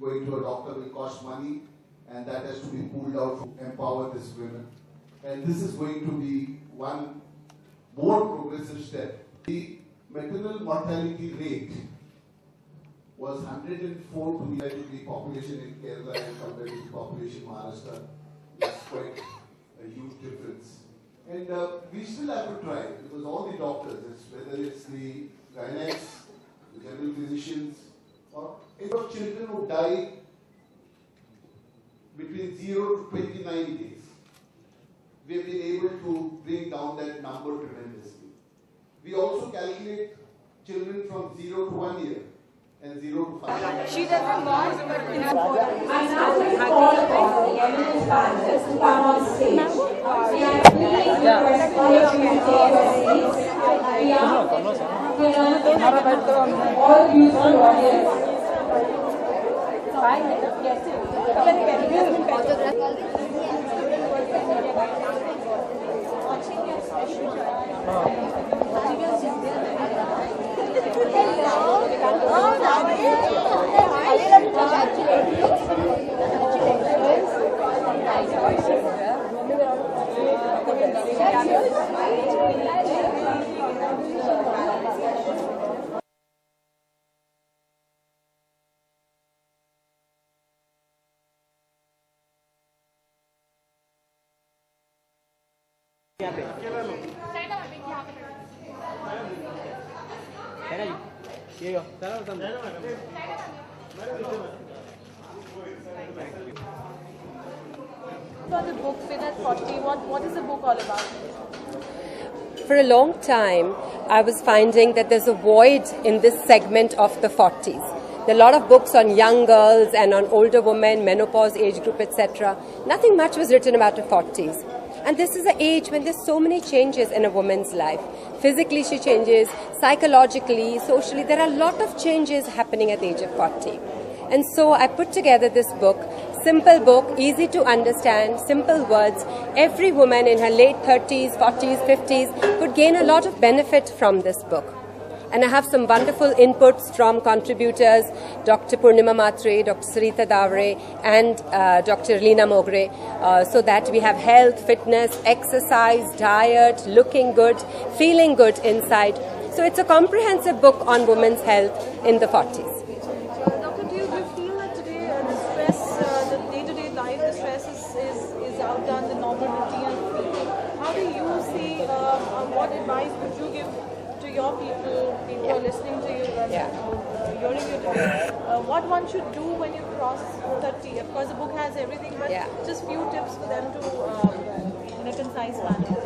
going to a doctor will cost money, and that has to be pulled out to empower these women. And this is going to be one more progressive step. The maternal mortality rate was 104 compared to the population in Kerala and compared to the population in Maharashtra. It's quite a huge difference. And we still have to try, because all the doctors, whether it's the gynecologists, the general physicians, or a lot of children who die between 0 to 29 days, we have been able to bring down that number tremendously. We also calculate children from 0 to 1 year and 0 to 5. She doesn't want, but in I now call upon the eminent panelists to come on stage. We are pleased to respond to you overseas. We are all views to audience. For the book Fit at 40, what is the book all about? For a long time, I was finding that there's a void in this segment of the 40s. There are a lot of books on young girls and on older women, menopause age group, etc. Nothing much was written about the 40s. And this is an age when there's so many changes in a woman's life. Physically she changes, psychologically, socially. There are a lot of changes happening at the age of 40. And so I put together this book, simple book, easy to understand, simple words. Every woman in her late 30s, 40s, 50s could gain a lot of benefit from this book. And I have some wonderful inputs from contributors, Dr. Purnima Matre, Dr. Sarita Davre, and Dr. Leena Mogre, so that we have health, fitness, exercise, diet, looking good, feeling good inside. So it's a comprehensive book on women's health in the 40s. Dr. do you feel that today the stress, the day-to-day life, the stress is outdone the normal routine? How do you see, what advice would you give to your people who are listening to you and hearing you today? What one should do when you cross 30? Of course, the book has everything, but just few tips for them to, in a concise manner.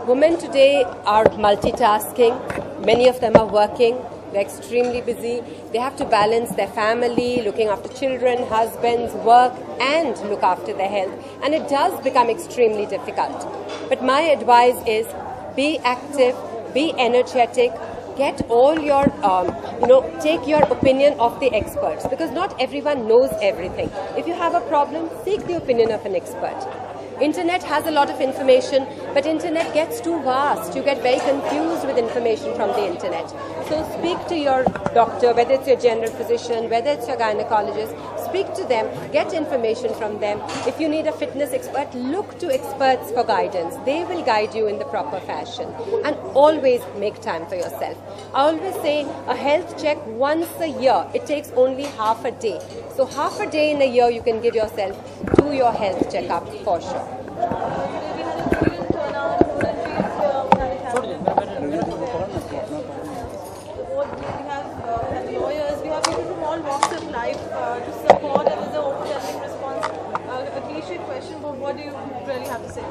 Women today are multitasking. Many of them are working. They're extremely busy. They have to balance their family, looking after children, husbands, work, and look after their health. And it does become extremely difficult. But my advice is be active, be energetic, get all your, take your opinion of the experts, because not everyone knows everything. If you have a problem, seek the opinion of an expert. Internet has a lot of information, but internet gets too vast. You get very confused with information from the internet. So speak to your doctor, whether it's your general physician, whether it's your gynecologist. Speak to them, get information from them. If you need a fitness expert, look to experts for guidance. They will guide you in the proper fashion. And always make time for yourself. I always say a health check once a year. It takes only half a day. So half a day in a year you can give yourself to your health checkup for sure. Today we had a brilliant turnout. We have lawyers, we have people from all walks of life to support. It was an overwhelming response. A cliche question, but what do you really have to say?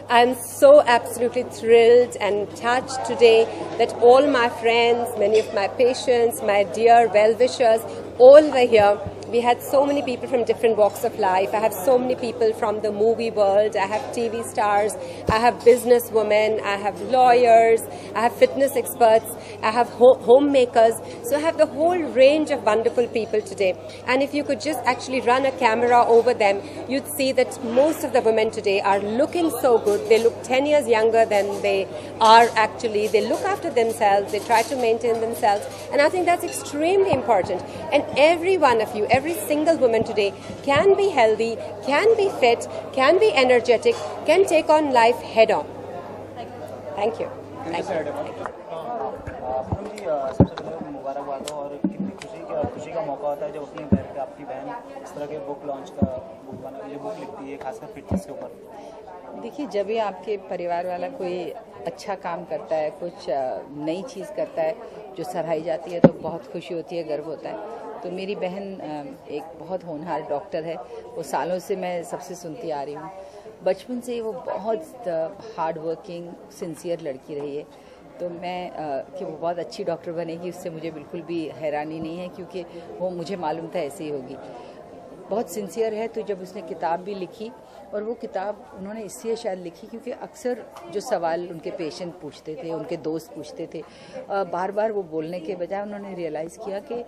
I'm so absolutely thrilled and touched today that all my friends, many of my patients, my dear well-wishers, all were here. We had so many people from different walks of life. I have so many people from the movie world. I have TV stars. I have business women. I have lawyers. I have fitness experts. I have homemakers. So I have the whole range of wonderful people today. And if you could just actually run a camera over them, you'd see that most of the women today are looking so good. They look 10 years younger than they are actually. They look after themselves. They try to maintain themselves. And I think that's extremely important. And every one of you, every single woman today can be healthy, can be fit, can be energetic, can take on life head on. Thank you. Thank you. सबसे पहले मुबारकबाद हो और कितनी खुशी का मौका होता है जब अपने घर पे आपकी बहन इस तरह के बुक लिखती है, खासकर फिटनेस के ऊपर। देखिए, जब भी आपके परिवार वाला कोई अच्छा काम करता है, कुछ नई चीज़ करता है जो सराही जाती है, तो बहुत खुशी होती है, गर्व होता है। तो मेरी बहन एक बहुत होनहार डॉक्टर है, वो सालों से मैं सबसे सुनती आ रही हूँ। बचपन से वो बहुत हार्ड वर्किंग सिंसियर लड़की रही है। तो मैं कि वो बहुत अच्छी डॉक्टर बनेगी उससे मुझे बिल्कुल भी हैरानी नहीं है, क्योंकि वो मुझे मालूम था ऐसे ही होगी। बहुत सिंसियर है। तो जब उसने किताब भी लिखी, और वो किताब उन्होंने इसलिए शायद लिखी क्योंकि अक्सर जो सवाल उनके पेशेंट पूछते थे, उनके दोस्त पूछते थे, बार बार वो बोलने के बजाय उन्होंने रियलाइज़ किया कि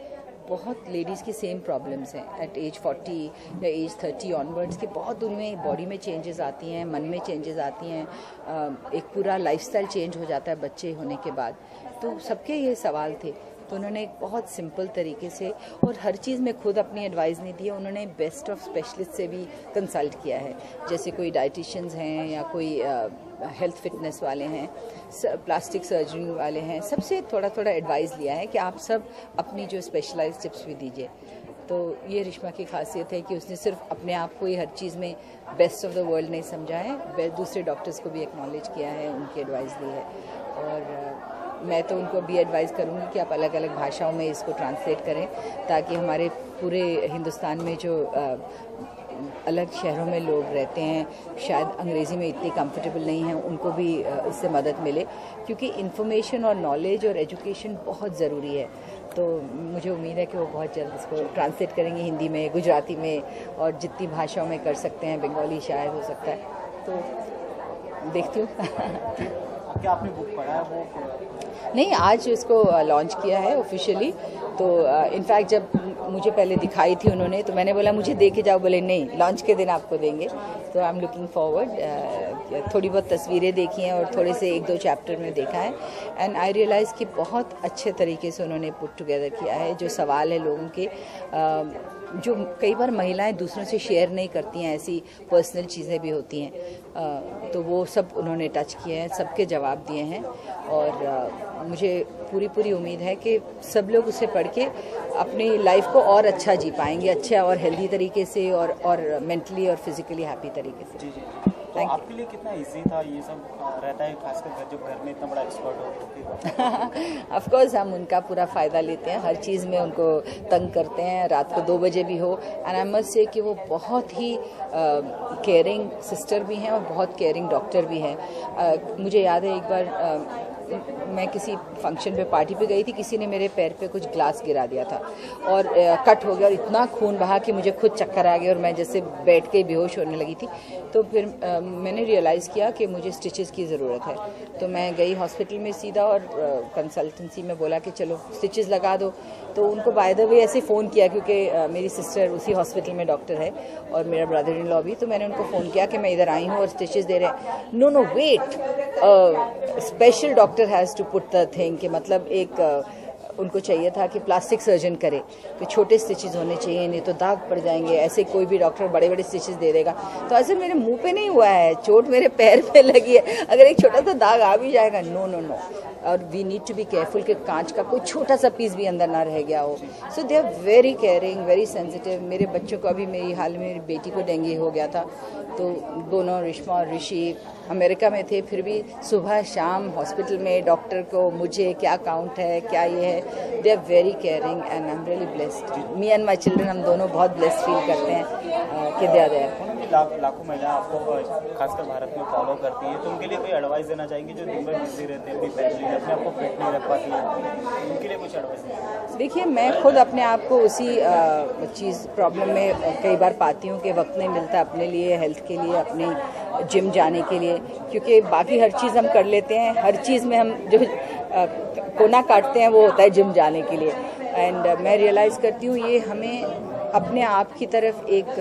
बहुत लेडीज़ की सेम प्रॉब्लम्स हैं एट एज 40 या एज 30 ऑनवर्ड्स के। बहुत उनमें बॉडी में चेंजेस आती हैं, मन में चेंजेस आती हैं, एक पूरा लाइफस्टाइल चेंज हो जाता है बच्चे होने के बाद। तो सबके ये सवाल थे। तो उन्होंने एक बहुत सिंपल तरीके से, और हर चीज़ में खुद अपनी एडवाइस नहीं दी है, उन्होंने बेस्ट ऑफ स्पेशलिस्ट से भी कंसल्ट किया है। जैसे कोई डाइटिशियंस हैं या कोई हेल्थ फिटनेस वाले हैं, प्लास्टिक सर्जरी वाले हैं, सबसे थोड़ा थोड़ा एडवाइस लिया है कि आप सब अपनी जो स्पेशलाइज्ड टिप्स भी दीजिए। तो ये रिश्मा की खासियत है कि उसने सिर्फ अपने आप को ही हर चीज़ में बेस्ट ऑफ द वर्ल्ड नहीं समझा है, दूसरे डॉक्टर्स को भी एक्नॉलेज किया है, उनकी एडवाइस दी है। और मैं तो उनको भी एडवाइस करूँगी कि आप अलग अलग भाषाओं में इसको ट्रांसलेट करें, ताकि हमारे पूरे हिंदुस्तान में जो अलग शहरों में लोग रहते हैं, शायद अंग्रेज़ी में इतनी कंफर्टेबल नहीं हैं, उनको भी इससे मदद मिले। क्योंकि इन्फॉर्मेशन और नॉलेज और एजुकेशन बहुत ज़रूरी है। तो मुझे उम्मीद है कि वो बहुत जल्द इसको ट्रांसलेट करेंगे हिंदी में, गुजराती में, और जितनी भाषाओं में कर सकते हैं, बंगाली शायद हो सकता है। तो देखती हूँ। क्या आपने बुक पढ़ा है? वो नहीं, आज इसको लॉन्च किया है ऑफिशियली। तो इनफैक्ट जब मुझे पहले दिखाई थी उन्होंने, तो मैंने बोला मुझे दे के जाओ। बोले नहीं, लॉन्च के दिन आपको देंगे। तो आई एम लुकिंग फॉरवर्ड। थोड़ी बहुत तस्वीरें देखी हैं और थोड़े से 1-2 चैप्टर में देखा है, एंड आई रियलाइज़ कि बहुत अच्छे तरीके से उन्होंने पुट टुगेदर किया है। जो सवाल है लोगों के, जो कई बार महिलाएं दूसरों से शेयर नहीं करती हैं, ऐसी पर्सनल चीज़ें भी होती हैं, तो वो सब उन्होंने टच किए हैं, सबके जवाब दिए हैं। और मुझे पूरी उम्मीद है कि सब लोग उसे पढ़ के अपनी लाइफ को और अच्छा जी पाएंगे, अच्छा और हेल्दी तरीके से, और मेंटली और फिजिकली हैप्पी तरीके से। जी। तो आपके लिए कितना इजी था ये सब रहता है, खासकर जब घर में इतना बड़ा एक्सपर्ट हो? ऑफ कोर्स हम उनका पूरा फ़ायदा लेते हैं, हर चीज़ में उनको तंग करते हैं, रात को 2 बजे भी हो। एंड आई मस्ट से कि वो बहुत ही केयरिंग सिस्टर भी हैं और बहुत केयरिंग डॉक्टर भी हैं। मुझे याद है एक बार मैं किसी फंक्शन पे, पार्टी पे गई थी, किसी ने मेरे पैर पे कुछ ग्लास गिरा दिया था और कट हो गया, और इतना खून बहा कि मुझे खुद चक्कर आ गया और मैं जैसे बैठ के बेहोश होने लगी थी। तो फिर मैंने रियलाइज़ किया कि मुझे स्टिचेस की ज़रूरत है। तो मैं गई हॉस्पिटल में सीधा, और कंसल्टेंसी में बोला कि चलो स्टिचेस लगा दो। तो उनको बाय द वे ऐसे फ़ोन किया, क्योंकि मेरी सिस्टर उसी हॉस्पिटल में डॉक्टर है और मेरा ब्रदर इन लॉ भी। तो मैंने उनको फ़ोन किया कि मैं इधर आई हूँ और स्टिचेस दे रहे हैं। No wait, special doctor has to put the thing, कि मतलब एक उनको चाहिए था कि प्लास्टिक सर्जन करे, कि छोटे स्टिचेस होने चाहिए, नहीं तो दाग पड़ जाएंगे। ऐसे कोई भी डॉक्टर बड़े बड़े स्टिचेस दे देगा। तो ऐसे मेरे मुंह पे नहीं हुआ है, चोट मेरे पैर पे लगी है, अगर एक छोटा सा दाग आ भी जाएगा, नो। और we need to be careful कि कांच का कोई छोटा सा पीस भी अंदर ना रह गया हो। So they are very caring, very sensitive. मेरे बच्चों को अभी मेरी हाल में मेरी बेटी को डेंगू हो गया था, तो दोनों, रिश्मा और ऋषि, अमेरिका में थे, फिर भी सुबह शाम हॉस्पिटल में डॉक्टर को मुझे क्या काउंट है, क्या ये है, they are very caring and I am really blessed. Me and my children, हम दोनों बहुत ब्लेस्ड फील करते हैं कि दे आर देयर। लाखों महिला आपको खासकर भारत में फॉलो करती है, तो उनके लिए कोई एडवाइस देना चाहेंगे जो दिन भर बिजी रहते हैं, अपनी फैमिली अपने आप को फिट नहीं रख पाती है, उनके लिए कुछ एडवाइस? देखिए, मैं खुद अपने आप को उसी चीज़ प्रॉब्लम में कई बार पाती हूँ कि वक्त नहीं मिलता अपने लिए, हेल्थ के लिए, अपनी जिम जाने के लिए, क्योंकि बाकी हर चीज़ हम कर लेते हैं, हर चीज़ में हम जो कोना काटते हैं वो होता है जिम जाने के लिए। एंड मैं रियलाइज़ करती हूँ ये हमें अपने आप की तरफ एक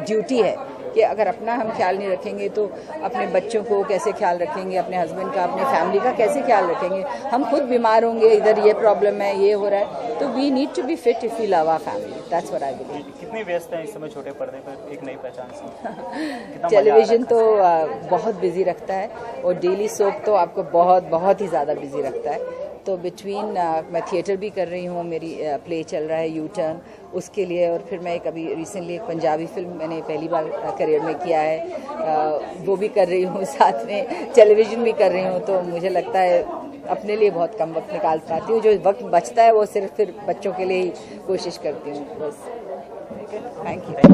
ड्यूटी है कि अगर अपना हम ख्याल नहीं रखेंगे तो अपने बच्चों को कैसे ख्याल रखेंगे, अपने हस्बैंड का, अपनी फैमिली का कैसे ख्याल रखेंगे। हम खुद बीमार होंगे, इधर ये प्रॉब्लम है, ये हो रहा है, तो we need to be fit if we love our family. That's what I believe. कितनी व्यस्त हैं इस समय छोटे पर्दे पर एक नई पहचान से? टेलीविजन तो बहुत बिजी रखता है और डेली सोप तो आपको बहुत ही ज़्यादा बिजी रखता है। तो बिटवीन मैं थिएटर भी कर रही हूँ, मेरी प्ले चल रहा है यू टर्न, उसके लिए, और फिर मैं अभी रिसेंटली एक पंजाबी फिल्म मैंने पहली बार करियर में किया है, वो भी कर रही हूँ, साथ में टेलीविज़न भी कर रही हूँ। तो मुझे लगता है अपने लिए बहुत कम वक्त निकाल पाती हूँ, जो वक्त बचता है वो सिर्फ फिर बच्चों के लिए ही कोशिश करती हूँ बस। Thank you.